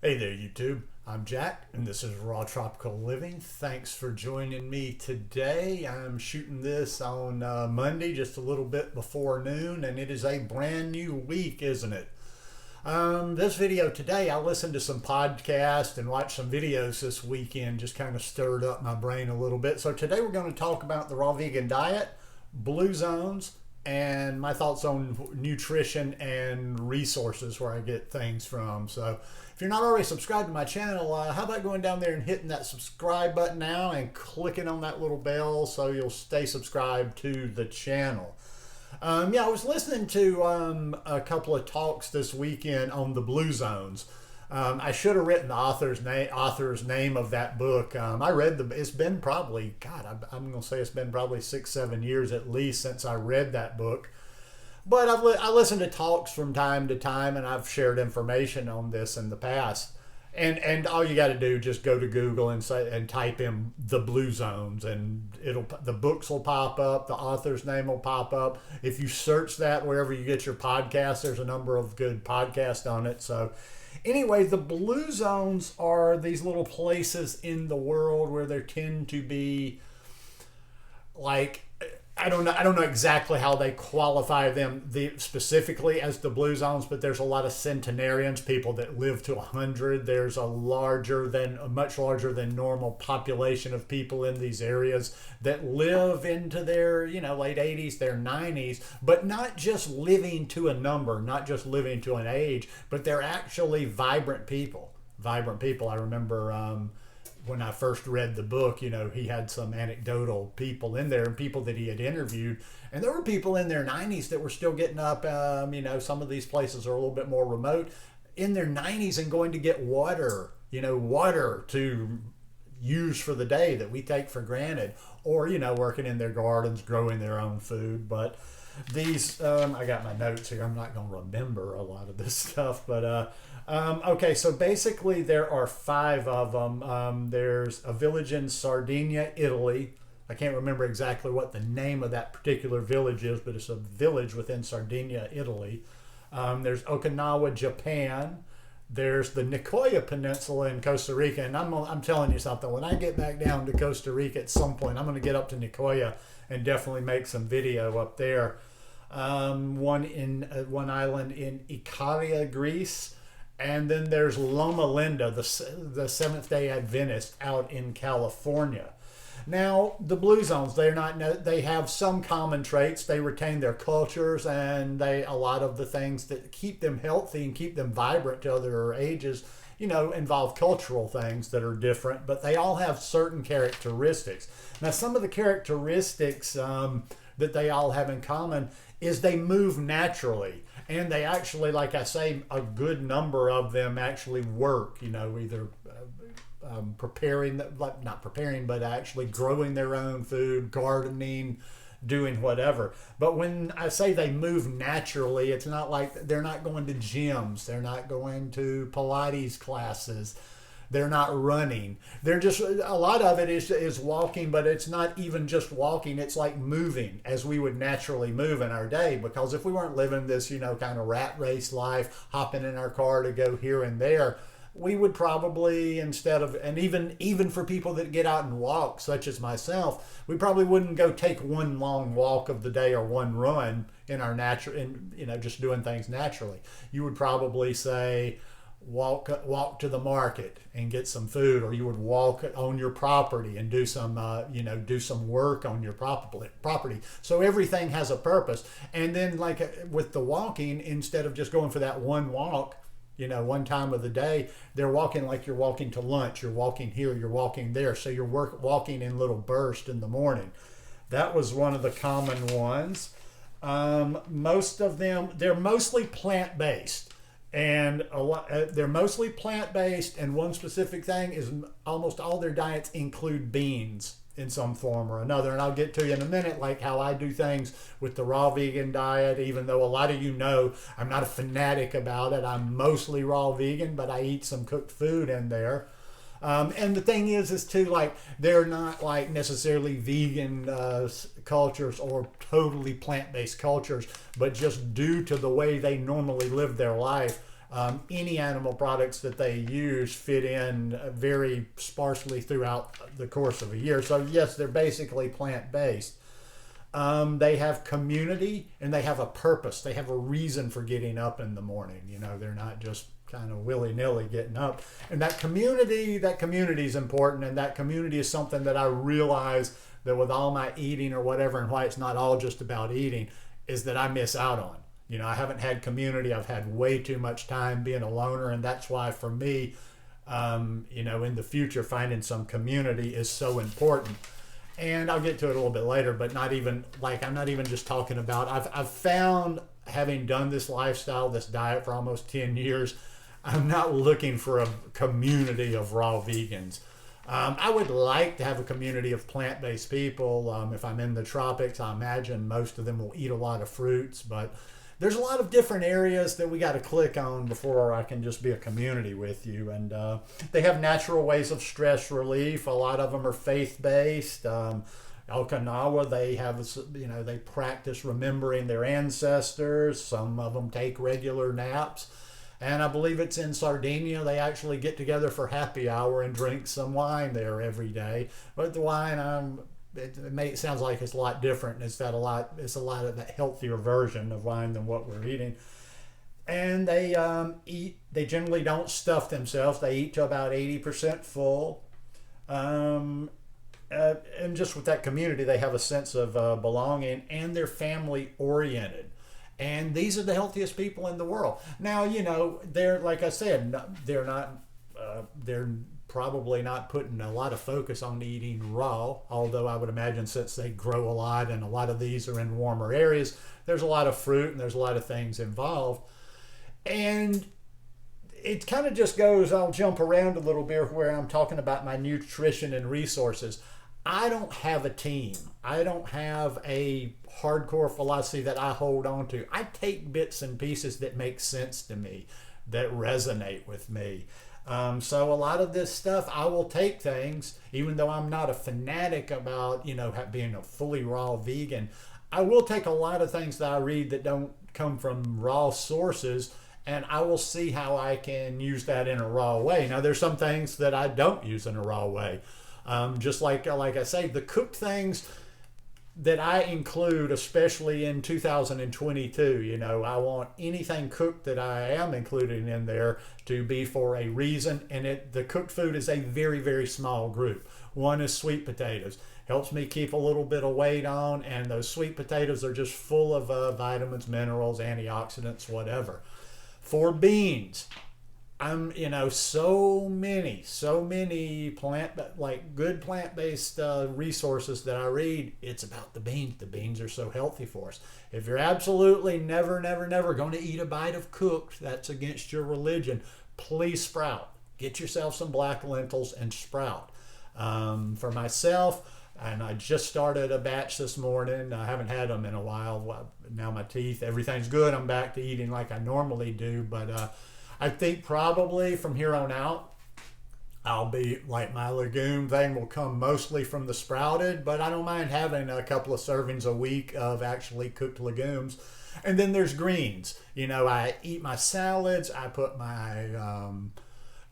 Hey there, YouTube. I'm Jack, and this is Raw Tropical Living. Thanks for joining me today. I'm shooting this on Monday, just a little bit before noon, and it is a brand new week, isn't it? This video today, I listened to some podcasts and watched some videos this weekend, just kind of stirred up my brain a little bit. So today we're going to talk about the raw vegan diet, blue zones, and my thoughts on nutrition and resources where I get things from. So if you're not already subscribed to my channel, how about going down there and hitting that subscribe button now and clicking on that little bell so you'll stay subscribed to the channel. I was listening to a couple of talks this weekend on the blue zones. I should have written the author's name of that book. I read it's been probably, I'm going to say it's been probably 6-7 years at least since I read that book. But I listened to talks from time to time, and I've shared information on this in the past. And all you got to do, just go to Google and type in the blue zones, and the books will pop up, the author's name will pop up. If you search that wherever you get your podcasts, there's a number of good podcasts on it. So anyway, the blue zones are these little places in the world where there tend to be, like, I don't know exactly how they qualify them specifically as the blue zones, but there's a lot of centenarians, people that live to 100. There's a much larger than normal population of people in these areas that live into their, late 80s, their 90s, but not just living to a number, not just living to an age, but they're actually vibrant people. Vibrant people. I remember when I first read the book, he had some anecdotal people in there and people that he had interviewed. And there were people in their 90s that were still getting up, some of these places are a little bit more remote, in their 90s and going to get water to use for the day that we take for granted. Or, working in their gardens, growing their own food. But these, I got my notes here. I'm not going to remember a lot of this stuff, but okay, so basically there are 5 of them. There's a village in Sardinia, Italy. I can't remember exactly what the name of that particular village is, but it's a village within Sardinia, Italy. There's Okinawa, Japan. There's the Nicoya Peninsula in Costa Rica, and I'm telling you something. When I get back down to Costa Rica at some point, I'm going to get up to Nicoya and definitely make some video up there. One island in Ikaria, Greece. And then there's Loma Linda, the Seventh-day Adventist out in California. Now, the blue zones, they have some common traits. They retain their cultures, and a lot of the things that keep them healthy and keep them vibrant to other ages, involve cultural things that are different, but they all have certain characteristics. Now, some of the characteristics that they all have in common is they move naturally. And they actually, like I say, a good number of them actually work, either not preparing, but actually growing their own food, gardening, doing whatever. But when I say they move naturally, it's not like they're not going to gyms, they're not going to Pilates classes, they're not running. They're just, a lot of it is walking, but it's not even just walking. It's like moving as we would naturally move in our day. Because if we weren't living this, kind of rat race life, hopping in our car to go here and there, we would probably, and even for people that get out and walk, such as myself, we probably wouldn't go take one long walk of the day or one run in our just doing things naturally. You would probably say, walk to the market and get some food, or you would walk on your property and do some work on your property. So everything has a purpose. And then, like with the walking, instead of just going for that one walk, one time of the day, they're walking like you're walking to lunch, you're walking here, you're walking there. So you're walking in little bursts in the morning. That was one of the common ones. Most of them, they're mostly plant-based. And they're mostly plant-based, and one specific thing is almost all their diets include beans in some form or another. And I'll get to you in a minute, like how I do things with the raw vegan diet, even though a lot of you know I'm not a fanatic about it. I'm mostly raw vegan, but I eat some cooked food in there. And the thing is too, like, they're not like necessarily vegan cultures or totally plant-based cultures, but just due to the way they normally live their life, Any animal products that they use fit in very sparsely throughout the course of a year. So yes, they're basically plant-based. They have community and they have a purpose. They have a reason for getting up in the morning. They're not just kind of willy-nilly getting up. And that community is important. And that community is something that I realize that with all my eating or whatever, and why it's not all just about eating, is that I miss out on. I haven't had community. I've had way too much time being a loner. And that's why for me, in the future, finding some community is so important. And I'll get to it a little bit later, but I'm not even just talking about, I've found, having done this lifestyle, this diet for almost 10 years, I'm not looking for a community of raw vegans. I would like to have a community of plant-based people. If I'm in the tropics, I imagine most of them will eat a lot of fruits, but there's a lot of different areas that we got to click on before I can just be a community with you. And they have natural ways of stress relief. A lot of them are faith-based. Okinawa, they practice remembering their ancestors. Some of them take regular naps. And I believe it's in Sardinia, they actually get together for happy hour and drink some wine there every day. But the wine, it sounds like it's a lot different. It's a lot of that healthier version of wine than what we're eating. And they generally don't stuff themselves. They eat to about 80% full. And just with that community, they have a sense of belonging, and they're family oriented. And these are the healthiest people in the world. Now, they're, like I said, they're probably not putting a lot of focus on eating raw, although I would imagine since they grow a lot and a lot of these are in warmer areas, there's a lot of fruit and there's a lot of things involved. And it kind of just goes, I'll jump around a little bit where I'm talking about my nutrition and resources. I don't have a team. I don't have a hardcore philosophy that I hold on to. I take bits and pieces that make sense to me, that resonate with me. So a lot of this stuff, I will take things, even though I'm not a fanatic about, being a fully raw vegan, I will take a lot of things that I read that don't come from raw sources, and I will see how I can use that in a raw way. Now, there's some things that I don't use in a raw way. Just like I say, the cooked things that I include, especially in 2022, I want anything cooked that I am including in there to be for a reason. And the cooked food is a very, very small group. One is sweet potatoes. Helps me keep a little bit of weight on, and those sweet potatoes are just full of vitamins, minerals, antioxidants, whatever. For beans, I'm, so many good plant-based resources that I read. It's about the beans. The beans are so healthy for us. If you're absolutely never going to eat a bite of cooked, that's against your religion, please sprout. Get yourself some black lentils and sprout. For myself, and I just started a batch this morning. I haven't had them in a while. Now my teeth, everything's good. I'm back to eating like I normally do, but I think probably from here on out, I'll be like, my legume thing will come mostly from the sprouted, but I don't mind having a couple of servings a week of actually cooked legumes. And then there's greens. I eat my salads. I put my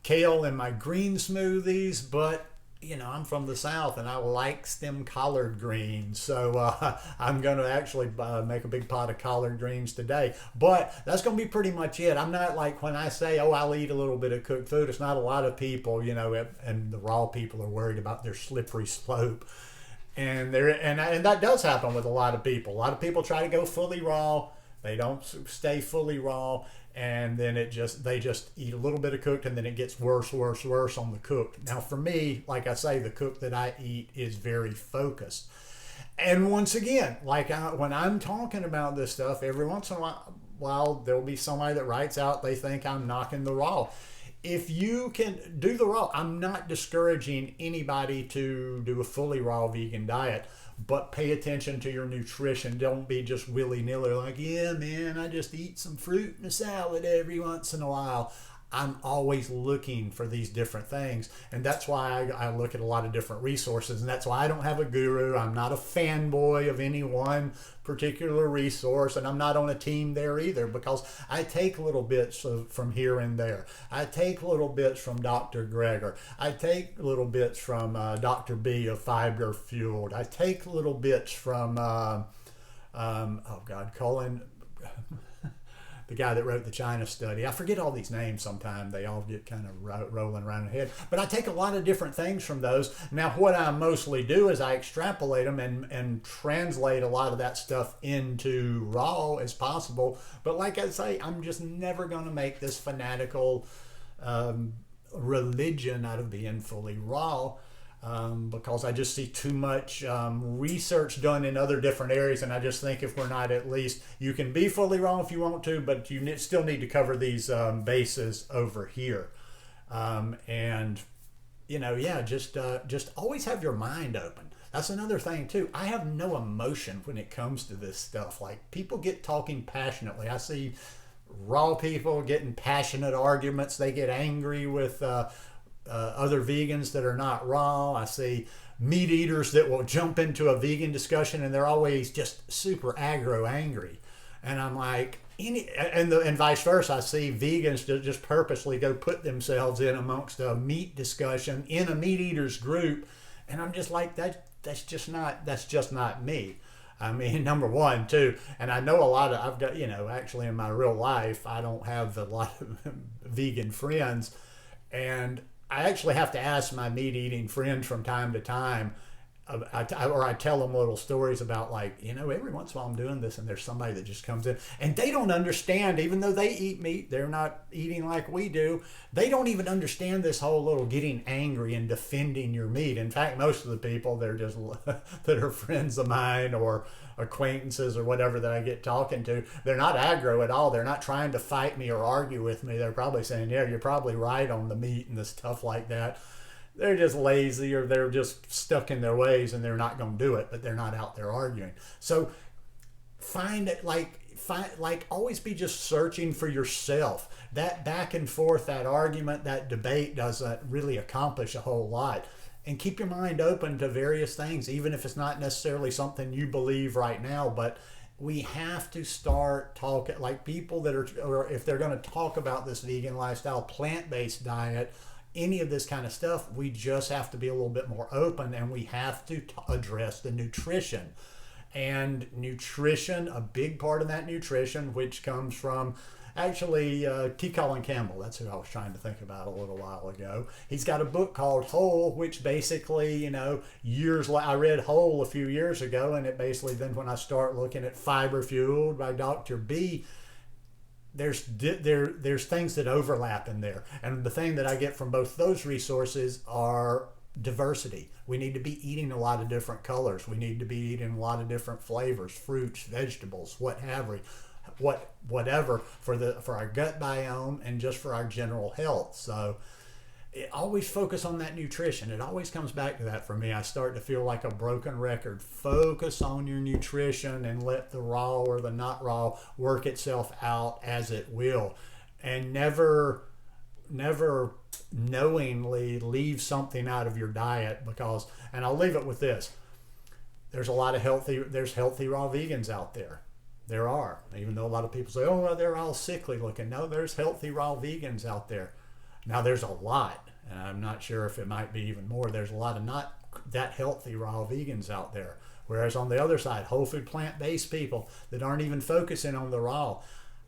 kale in my green smoothies, but I'm from the South and I like them collard greens. So I'm going to actually make a big pot of collard greens today. But that's going to be pretty much it. I'm not like, when I say, I'll eat a little bit of cooked food, it's not a lot of people, and the raw people are worried about their slippery slope. And that does happen with a lot of people. A lot of people try to go fully raw. They don't stay fully raw. And then they just eat a little bit of cooked, and then it gets worse on the cooked. Now for me, like I say, the cooked that I eat is very focused. And once again, when I'm talking about this stuff, every once in a while there'll be somebody that writes out they think I'm knocking the raw. If you can do the raw, I'm not discouraging anybody to do a fully raw vegan diet, but pay attention to your nutrition. Don't be just willy-nilly like, yeah, man, I just eat some fruit and a salad every once in a while. I'm always looking for these different things. And that's why I look at a lot of different resources. And that's why I don't have a guru. I'm not a fanboy of any one particular resource. And I'm not on a team there either, because I take little bits from here and there. I take little bits from Dr. Greger. I take little bits from Dr. B of Fiber Fueled. I take little bits from, Colin, the guy that wrote the China study. I forget all these names sometimes. They all get kind of rolling around the head. But I take a lot of different things from those. Now, what I mostly do is I extrapolate them and translate a lot of that stuff into raw as possible. But like I say, I'm just never going to make this fanatical religion out of being fully raw. Because I just see too much research done in other different areas, and I just think if we're not, at least you can be fully wrong if you want to, but you still need to cover these bases over here. Just always have your mind open. That's another thing too. I have no emotion when it comes to this stuff. Like, people get talking passionately. I see raw people getting passionate arguments. They get angry with other vegans that are not raw. I see meat eaters that will jump into a vegan discussion and they're always just super angry. And I'm like, and vice versa. I see vegans that just purposely go put themselves in amongst a meat discussion in a meat eaters group, and I'm just like, that's just not me. I mean, number one, too, and I know I've got, actually in my real life, I don't have a lot of vegan friends, and I actually have to ask my meat eating friends from time to time, I tell them little stories about, like, every once in a while I'm doing this and there's somebody that just comes in and they don't understand, even though they eat meat, they're not eating like we do. They don't even understand this whole little getting angry and defending your meat. In fact, most of the people, they're just that are friends of mine or acquaintances or whatever that I get talking to, they're not aggro at all. They're not trying to fight me or argue with me. They're probably saying, yeah, you're probably right on the meat and the stuff like that. They're just lazy, or they're just stuck in their ways and they're not going to do it, but they're not out there arguing. So find it, always be just searching for yourself. That back and forth, that argument, that debate doesn't really accomplish a whole lot. And keep your mind open to various things, even if it's not necessarily something you believe right now. But we have to start talking, like, people that are, or if they're going to talk about this vegan lifestyle, plant-based diet, any of this kind of stuff, we just have to be a little bit more open, and we have to address the nutrition. And nutrition, a big part of that nutrition, which comes from, actually, T. Colin Campbell, that's who I was trying to think about a little while ago. He's got a book called Whole, which basically, I read Whole a few years ago, and it basically, then when I start looking at Fiber Fueled by Dr. B, there's things that overlap in there. And the thing that I get from both those resources are diversity. We need to be eating a lot of different colors. We need to be eating a lot of different flavors, fruits, vegetables, whatever, for our gut biome and just for our general health. So always focus on that nutrition. It always comes back to that for me. I start to feel like a broken record. Focus on your nutrition and let the raw or the not raw work itself out as it will. And never knowingly leave something out of your diet, because, and I'll leave it with this, there's healthy raw vegans out there. There are, even though a lot of people say, oh, well, they're all sickly looking. No, there's healthy raw vegans out there. Now, there's a lot, and I'm not sure if it might be even more. There's a lot of not that healthy raw vegans out there. Whereas on the other side, whole food plant-based people that aren't even focusing on the raw.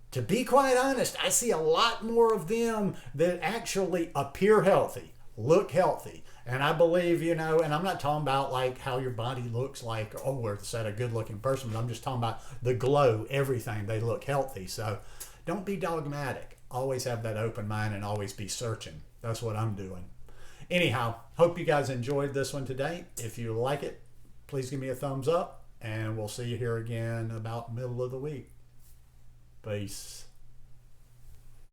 To be quite honest, I see a lot more of them that actually appear healthy, look healthy. And I believe, and I'm not talking about like how your body looks like, it's a good-looking person, but I'm just talking about the glow, everything. They look healthy. So don't be dogmatic. Always have that open mind and always be searching. That's what I'm doing. Anyhow, hope you guys enjoyed this one today. If you like it, please give me a thumbs up, and we'll see you here again about middle of the week. Peace.